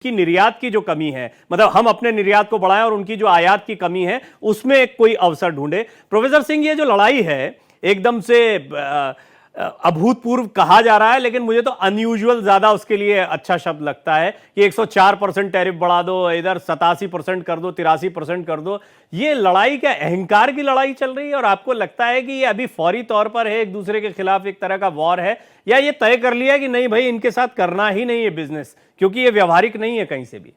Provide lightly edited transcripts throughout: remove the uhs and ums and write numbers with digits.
की निर्यात की जो कमी है, मतलब हम अपने निर्यात को बढ़ाएं और उनकी जो आयात की कमी है उसमें एक कोई अवसर ढूंढे। प्रोफेसर सिंह, ये जो लड़ाई है एकदम से अभूतपूर्व कहा जा रहा है, लेकिन मुझे तो अनयूजुअल ज्यादा उसके लिए अच्छा शब्द लगता है कि 104% टैरिफ बढ़ा दो, इधर 87% कर दो, 83% कर दो। ये लड़ाई क्या अहंकार की लड़ाई चल रही है? और आपको लगता है कि ये अभी फौरी तौर पर है, एक दूसरे के खिलाफ एक तरह का वॉर है, या ये तय कर लिया कि नहीं भाई इनके साथ करना ही नहीं है बिजनेस, क्योंकि ये व्यवहारिक नहीं है कहीं से भी?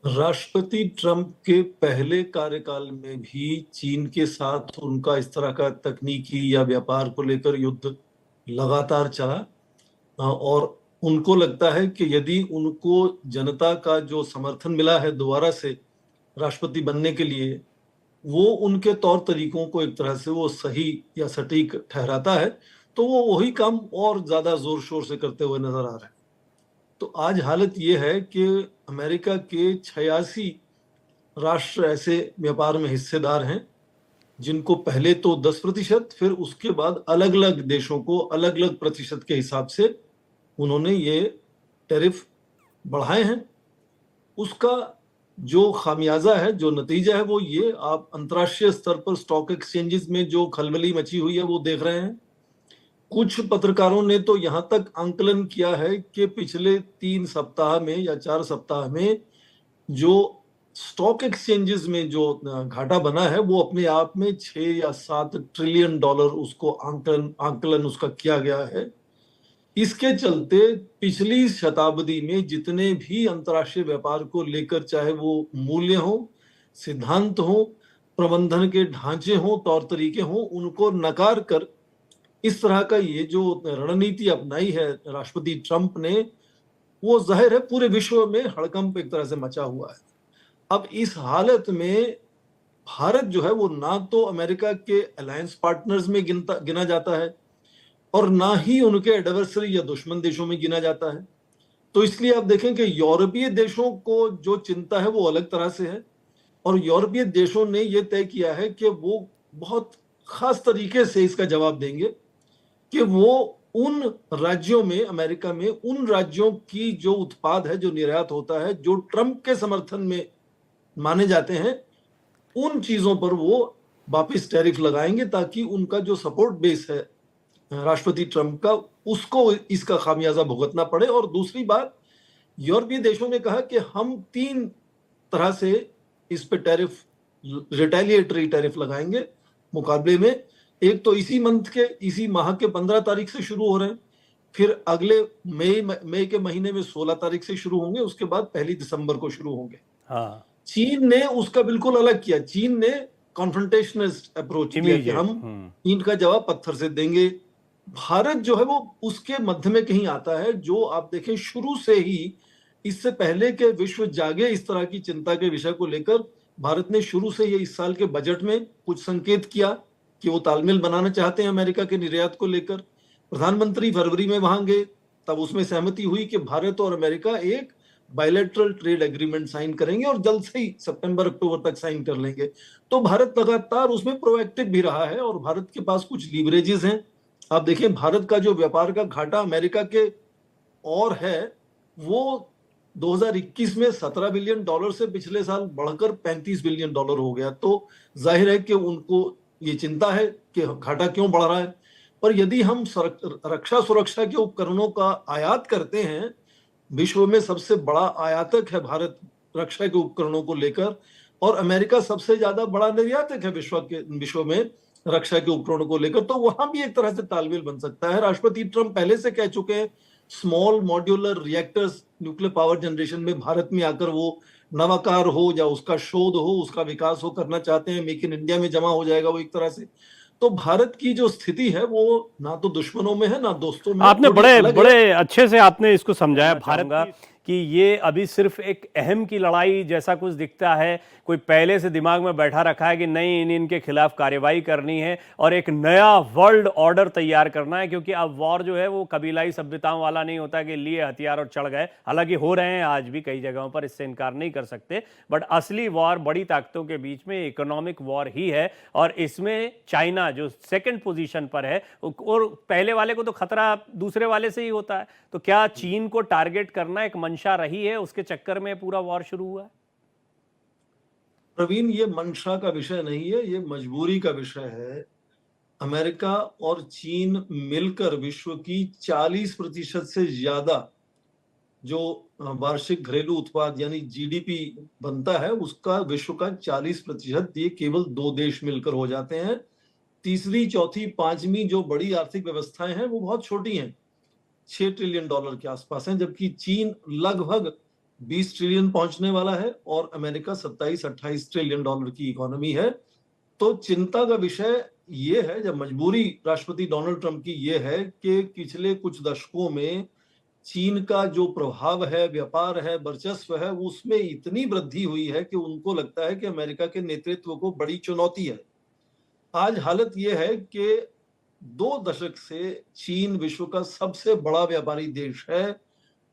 राष्ट्रपति ट्रंप के पहले कार्यकाल में भी चीन के साथ उनका इस तरह का तकनीकी या व्यापार को लेकर युद्ध लगातार चला। और उनको लगता है कि यदि उनको जनता का जो समर्थन मिला है दोबारा से राष्ट्रपति बनने के लिए, वो उनके तौर तरीकों को एक तरह से वो सही या सटीक ठहराता है, तो वो वही काम और ज्यादा जोर शोर से करते हुए नजर आ रहे हैं। तो आज हालत ये है कि अमेरिका के 86 राष्ट्र ऐसे व्यापार में हिस्सेदार हैं जिनको पहले तो 10%, फिर उसके बाद अलग अलग देशों को अलग अलग प्रतिशत के हिसाब से उन्होंने ये टैरिफ बढ़ाए हैं। उसका जो खामियाजा है, जो नतीजा है, वो ये आप अंतर्राष्ट्रीय स्तर पर स्टॉक एक्सचेंजेस में जो खलबली मची हुई है वो देख रहे हैं। कुछ पत्रकारों ने तो यहां तक आंकलन किया है कि पिछले 3 सप्ताह में या 4 सप्ताह में जो स्टॉक एक्सचेंजेस में जो घाटा बना है वो अपने आप में 6 या 7 ट्रिलियन डॉलर उसको आंकलन उसका किया गया है। इसके चलते पिछली शताब्दी में जितने भी अंतर्राष्ट्रीय व्यापार को लेकर, चाहे वो मूल्य हो, सिद्धांत हो, प्रबंधन के ढांचे हो, तौर तरीके हो, उनको नकार कर इस तरह का ये जो रणनीति अपनाई है राष्ट्रपति ट्रंप ने, वो जाहिर है पूरे विश्व में हड़कंप एक तरह से मचा हुआ है। अब इस हालत में भारत जो है वो ना तो अमेरिका के अलायंस पार्टनर्स में गिना जाता है और ना ही उनके एडवर्सरी या दुश्मन देशों में गिना जाता है। तो इसलिए आप देखें कि यूरोपीय देशों को जो चिंता है वो अलग तरह से है, और यूरोपीय देशों ने यह तय किया है कि वो बहुत खास तरीके से इसका जवाब देंगे कि वो उन राज्यों में, अमेरिका में उन राज्यों की जो उत्पाद है, जो निर्यात होता है, जो ट्रंप के समर्थन में माने जाते हैं, उन चीजों पर वो वापस टैरिफ लगाएंगे ताकि उनका जो सपोर्ट बेस है राष्ट्रपति ट्रंप का, उसको इसका खामियाजा भुगतना पड़े। और दूसरी बात, यूरोपीय देशों ने कहा कि हम 3 तरह से इस पे टैरिफ, रिटेलिएटरी टैरिफ लगाएंगे मुकाबले में। एक तो इसी माह के 15 तारीख से शुरू हो रहे हैं, फिर अगले मई के महीने में 16 तारीख से शुरू होंगे, उसके बाद 1 दिसंबर को शुरू होंगे। हाँ, चीन ने उसका बिल्कुल अलग किया। चीन ने कॉन्फ्रंटेशनिस्ट अप्रोच किया कि हम चीन का जवाब पत्थर से देंगे। भारत जो है वो उसके मध्य में कहीं आता है, जो आप देखें शुरू से ही, इससे पहले के विश्व जागे इस तरह की चिंता के विषय को लेकर, भारत ने शुरू से ये इस साल के बजट में कुछ संकेत किया कि वो तालमेल बनाना चाहते हैं अमेरिका के निर्यात को लेकर। प्रधानमंत्री फरवरी में वहां गए, तब उसमें सहमति हुई कि भारत और अमेरिका एक बायलैटरल ट्रेड एग्रीमेंट साइन करेंगे और जल्द से ही सितंबर अक्टूबर तक साइन कर लेंगे। तो भारत लगातार उसमें प्रोएक्टिव भी रहा है और भारत के पास कुछ लीवरेजेस हैं। आप देखें, भारत का जो व्यापार का घाटा अमेरिका के और है, वो 2021 में 17 बिलियन डॉलर से पिछले साल बढ़कर 35 बिलियन डॉलर हो गया। तो जाहिर है कि उनको ये चिंता है कि घाटा क्यों बढ़ रहा है। पर यदि हम रक्षा सुरक्षा के उपकरणों का आयात करते हैं, विश्व में सबसे बड़ा आयातक है भारत रक्षा के उपकरणों को लेकर, और अमेरिका सबसे ज्यादा बड़ा निर्यातक है विश्व में रक्षा के उपकरणों को लेकर, तो वहां भी एक तरह से तालमेल बन सकता है। राष्ट्रपति ट्रंप पहले से कह चुके हैं small modular reactors, nuclear power generation में भारत में आकर वो नवाकार हो या उसका शोध हो, उसका विकास हो, करना चाहते हैं। मेक इन इंडिया में जमा हो जाएगा वो एक तरह से। तो भारत की जो स्थिति है वो ना तो दुश्मनों में है ना दोस्तों में, आपने थोड़ी बड़े अलग है। बड़े अच्छे से आपने इसको समझाया। भारत कि ये अभी सिर्फ एक अहम की लड़ाई जैसा कुछ दिखता है, कोई पहले से दिमाग में बैठा रखा है कि नहीं इनके खिलाफ कार्रवाई करनी है और एक नया वर्ल्ड ऑर्डर तैयार करना है, क्योंकि अब वॉर जो है वो कबीलाई सभ्यताओं वाला नहीं होता कि लिए हथियार और चढ़ गए। हालांकि हो रहे हैं आज भी कई जगहों पर, इससे इनकार नहीं कर सकते, बट असली वॉर बड़ी ताकतों के बीच में इकोनॉमिक वॉर ही है। और इसमें चाइना जो सेकंड पोजीशन पर है, और पहले वाले को तो खतरा दूसरे वाले से ही होता है, तो क्या चीन को टारगेट करना एक मंशा रही है, उसके चक्कर में पूरा वॉर शुरू हुआ है? प्रवीण, ये मंशा का विषय नहीं है, ये मजबूरी का विषय है। अमेरिका और चीन मिलकर विश्व की 40% से ज्यादा जो वार्षिक घरेलू उत्पाद यानी जीडीपी बनता है, उसका विश्व का 40% ये केवल दो देश मिलकर हो जाते हैं। तीसरी, चौथी, पांचवी जो बड़ी आर्थिक व्यवस्थाएं हैं वो बहुत छोटी हैं, $6 ट्रिलियन के आसपास हैं, जबकि चीन लगभग 20 ट्रिलियन पहुंचने वाला है और अमेरिका 27-28 ट्रिलियन डॉलर की इकोनॉमी है। तो चिंता का विषय ये है, जब मजबूरी राष्ट्रपति डोनाल्ड ट्रंप की ये है कि पिछले कुछ दशकों में चीन का जो प्रभाव है, व्यापार है, वर्चस्व है, उसमें इतनी वृद्धि हुई है कि उनको लगता है कि अमेरिका के नेतृत्व को बड़ी चुनौती है। आज हालत यह है कि 2 दशक से चीन विश्व का सबसे बड़ा व्यापारी देश है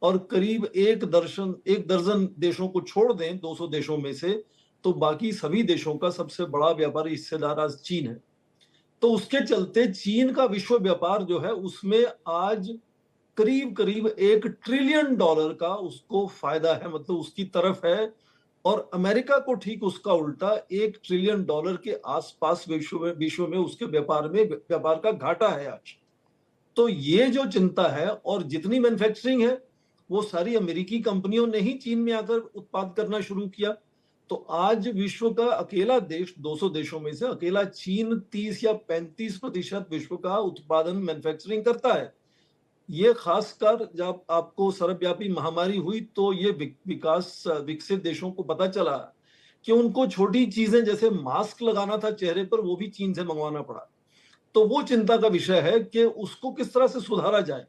और करीब एक दर्जन देशों को छोड़ दें 200 देशों में से, तो बाकी सभी देशों का सबसे बड़ा व्यापारी हिस्सेदार आज चीन है। तो उसके चलते चीन का विश्व व्यापार जो है उसमें आज करीब करीब $1 ट्रिलियन का उसको फायदा है, मतलब उसकी तरफ है। और अमेरिका को ठीक उसका उल्टा $1 ट्रिलियन के आसपास विश्व में उसके व्यापार का घाटा है आज। तो ये जो चिंता है, और जितनी मैन्युफैक्चरिंग है वो सारी अमेरिकी कंपनियों ने ही चीन में आकर उत्पाद करना शुरू किया। तो आज विश्व का अकेला देश, 200 देशों में से अकेला चीन 30 या 35% विश्व का उत्पादन मैन्युफैक्चरिंग करता है। ये खासकर जब आपको सर्वव्यापी महामारी हुई तो ये विकसित देशों को पता चला कि उनको छोटी चीजें जैसे मास्क लगाना था चेहरे पर, वो भी चीन से मंगवाना पड़ा। तो वो चिंता का विषय है कि उसको किस तरह से सुधारा जाए।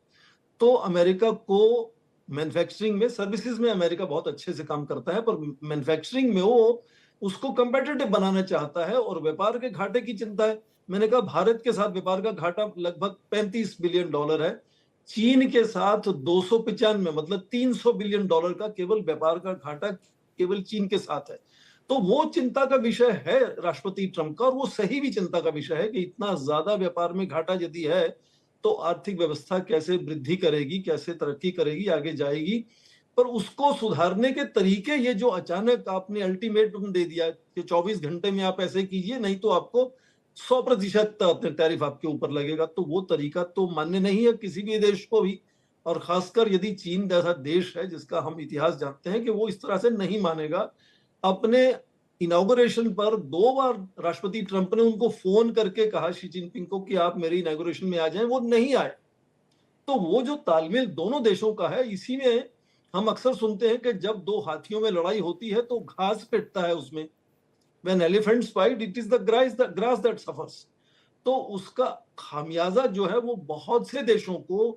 तो अमेरिका को मैन्युफैक्चरिंग में, सर्विसेज में अमेरिका बहुत अच्छे से काम करता है, पर मैन्युफैक्चरिंग में वो उसको कंपेटिटिव बनाना चाहता है और व्यापार के घाटे की चिंता है। मैंने कहा भारत के साथ व्यापार का घाटा लगभग $35 बिलियन है, चीन के साथ 295, मतलब $300 बिलियन का केवल व्यापार का घाटा केवल चीन के साथ है। तो वो चिंता का विषय है राष्ट्रपति ट्रंप का, और वो सही भी चिंता का विषय है कि इतना ज्यादा व्यापार में घाटा यदि है तो आर्थिक व्यवस्था कैसे वृद्धि करेगी, कैसे तरक्की करेगी, आगे जाएगी। पर उसको सुधारने के तरीके, ये जो अचानक आपने अल्टीमेटम दे दिया कि 24 घंटे में आप ऐसे कीजिए नहीं तो आपको 100% टैरिफ आपके ऊपर लगेगा, तो वो तरीका तो मान्य नहीं है किसी भी देश को भी। और खासकर यदि चीन जैसा देश है जिसका हम इतिहास जानते हैं कि वो इस तरह से नहीं मानेगा। अपने इनॉग्रेशन पर 2 बार राष्ट्रपति ट्रंप ने उनको फोन करके कहा शी जिनपिंग को कि आप मेरे इनॉग्रेशन में आ जाएं, वो नहीं आए। तो वो जो तालमेल दोनों देशों का है, इसी में हम अक्सर सुनते हैं कि जब 2 हाथियों में लड़ाई होती है तो घास पिटता है उसमें। When elephants fight, it is the grass that suffers. तो उसका खामियाजा जो है वो बहुत से देशों को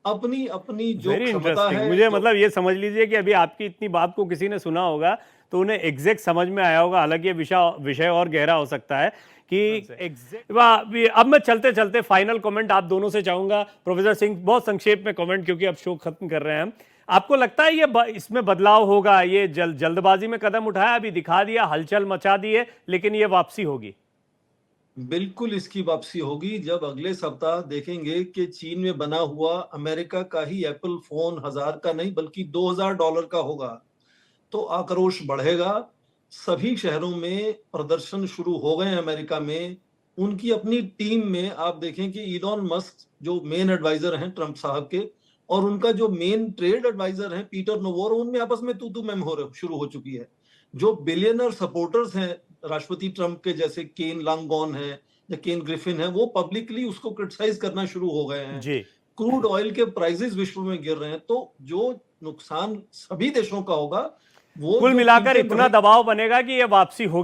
अपनी अपनी जो वेरी क्षमता इंटरेस्टिंग। है, मुझे जो मतलब ये समझ लीजिए कि अभी आपकी इतनी बात को किसी ने सुना होगा तो उन्हें एग्जैक्ट समझ में आया होगा, हालांकि ये विषय और गहरा हो सकता है कि अब मैं चलते चलते फाइनल कमेंट आप दोनों से चाहूंगा। प्रोफेसर सिंह, बहुत संक्षेप में कमेंट, क्योंकि अब शो खत्म कर रहे हैं हम। आपको लगता है ये इसमें बदलाव होगा? ये जल्दबाजी में कदम उठाया, अभी दिखा दिया, हलचल मचा दी है, लेकिन ये वापसी होगी? बिल्कुल इसकी वापसी होगी जब अगले सप्ताह देखेंगे कि चीन में बना हुआ अमेरिका का ही एप्पल फोन 1000 का नहीं बल्कि $2000 का होगा, तो आक्रोश बढ़ेगा। सभी शहरों में प्रदर्शन शुरू हो गए अमेरिका में। उनकी अपनी टीम में आप देखें कि इलॉन मस्क जो मेन एडवाइजर हैं ट्रंप साहब के, और उनका जो मेन ट्रेड एडवाइजर है पीटर नोवोरो, उनमें आपस में तू मैम शुरू हो चुकी है। जो बिलियनर सपोर्टर्स हैं राष्ट्रपति ट्रंप के, जैसे केन लांगोन है या केन ग्रिफिन है, वो पब्लिकली उसको क्रिटिसाइज करना शुरू हो गए हैं। जी। क्रूड ऑयल के प्राइसेस विश्व में गिर रहे हैं, तो जो नुकसान सभी देशों का होगा वो कुल जो मिलाकर कीमतें इतना दबाव बनेगा कि ये वापसी होगी।